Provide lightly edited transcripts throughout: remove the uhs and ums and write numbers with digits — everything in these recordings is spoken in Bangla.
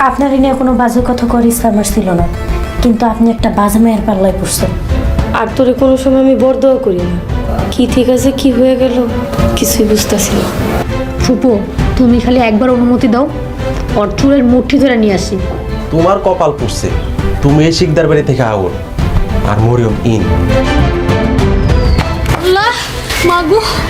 আপনার নিয়ে কোনো বাজে কথা করে ইচ্ছা আমার ছিল না, কিন্তু আপনি একটা বাজে মেয়ের পাল্লায় পড়ছেন। আর তোরে কোনো সময় আমি বরদোয়া করি না। কি ঠিক আছে কি হয়ে গেল কিছুই বুঝতেছি না। ফুপু, তুমি খালি একবার অনুমতি দাও, ওর চুলের মুঠি ধরে নিয়ে আসি। তোমার কপাল পুড়ছে, তুমি এই শিকদার বাড়ি থেকে আউট আর মরিয়ম ইন।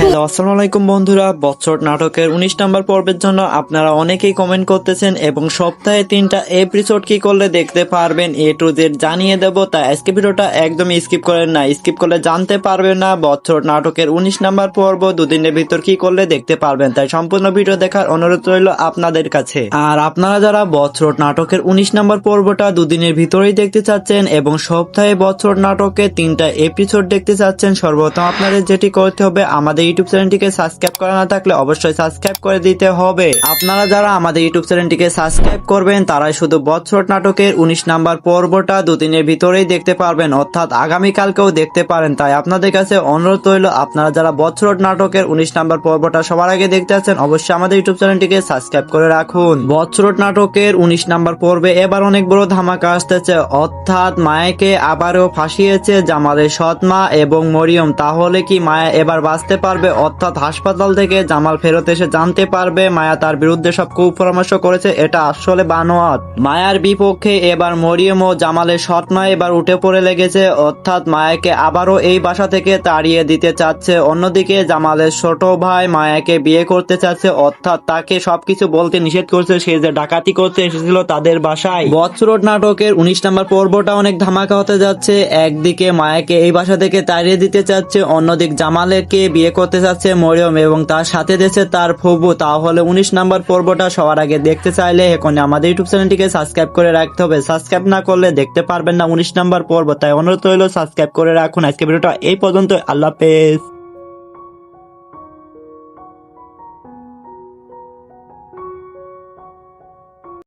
হ্যালো, আসসালামু আলাইকুম বন্ধুরা। বছর নাটকের 19 নম্বর পর্বের জন্য আপনারা অনেকেই কমেন্ট করতেছেন এবং সপ্তাহে 3টা এপিসোড কি করলে দেখতে পারবেন A to Z জানিয়ে দেব। তাই আজকে ভিডিওটা একদমই স্কিপ করেন না, স্কিপ করলে জানতে পারবেন না বছর নাটকের 19 নম্বর পর্ব দুদিনের ভিতর কি করলে দেখতে পারবেন। তাই সম্পূর্ণ ভিডিও দেখার অনুরোধ রইল আপনাদের কাছে। আর আপনারা যারা বছর নাটকের 19 নম্বর পর্বটা দুদিনের ভিতরেই দেখতে চাচ্ছেন এবং সপ্তাহে বছর নাটকের 3টা এপিসোড দেখতে চাচ্ছেন, সর্বপ্রথম আপনাদের যেটি করতে হবে, আমাদের ইউটিউব চ্যানেলটিকে সাবস্ক্রাইব করা না থাকলে অবশ্যই সাবস্ক্রাইব করে দিতে হবে। আপনারা যারা আমাদের ইউটিউব চ্যানেলটিকে সাবস্ক্রাইব করবেন তারাই শুধু বছর নাটকের 19 নাম্বার পর্বটা দুদিনের ভিতরেই দেখতে পারবেন, অর্থাৎ আগামীকালকেও দেখতে পারেন। তাই আপনাদের কাছে অনুরোধ রইল, আপনারা যারা বছর নাটকের 19 নাম্বার পর্বটা সবার আগে দেখতে আছেন অবশ্যই আমাদের ইউটিউব চ্যানেলটিকে সাবস্ক্রাইব করে রাখুন। বছর নাটকের 19 নাম্বার পর্বে এবার অনেক বড় ধামাকা আসতেছে, অর্থাৎ মায়াকে আবারও ফাঁসিয়েছে জামালের সৎ মা এবং মরিয়ম। তাহলে কি মায়া এবার বাঁচতে পারবে? অর্থাৎ হাসপাতাল থেকে জামাল ফেরত এসে জানতে পারবে মায়া তার বিরুদ্ধে সব কুপরামর্শ করেছে এটা আসলে বানোয়াট। মায়ার বিপক্ষে এবার মরিয়ম ও জামালের সৎ মা এবার উঠে পড়ে লেগেছে, অর্থাৎ মায়াকে আবারও এই বাসা থেকে তাড়িয়ে দিতে চাচ্ছে। অন্যদিকে জামালের ছোট ভাই মায়াকে বিয়ে করতে চাচ্ছে, অর্থাৎ তাকে সবকিছু বলতে নিষেধ করছে, সে যে ডাকাতি করতে এসেছিল তাদের বাসায়। বছর নাটকের 19 নম্বর পর্বটা অনেক ধামাকা হতে যাচ্ছে। একদিকে মায়াকে এই বাসা থেকে তাড়িয়ে দিতে চাচ্ছে, অন্যদিক জামালেরকে বিয়ে করতে চাচ্ছে মরিয়ম এবং তার সাথে দিয়েছে তার ফুবু। তাহলে 19 নাম্বার পর্বটা সবার আগে দেখতে চাইলে এখন আমাদের ইউটিউব চ্যানেলটিকে সাবস্ক্রাইব করে রাখতে হবে। সাবস্ক্রাইব না করলে দেখতে পারবেন না 19 নাম্বার পর্ব। তাই অনুরোধ রইল সাবস্ক্রাইব করে রাখুন। আজকে ভিডিওটা এই পর্যন্ত, আল্লাহ হাফেজ।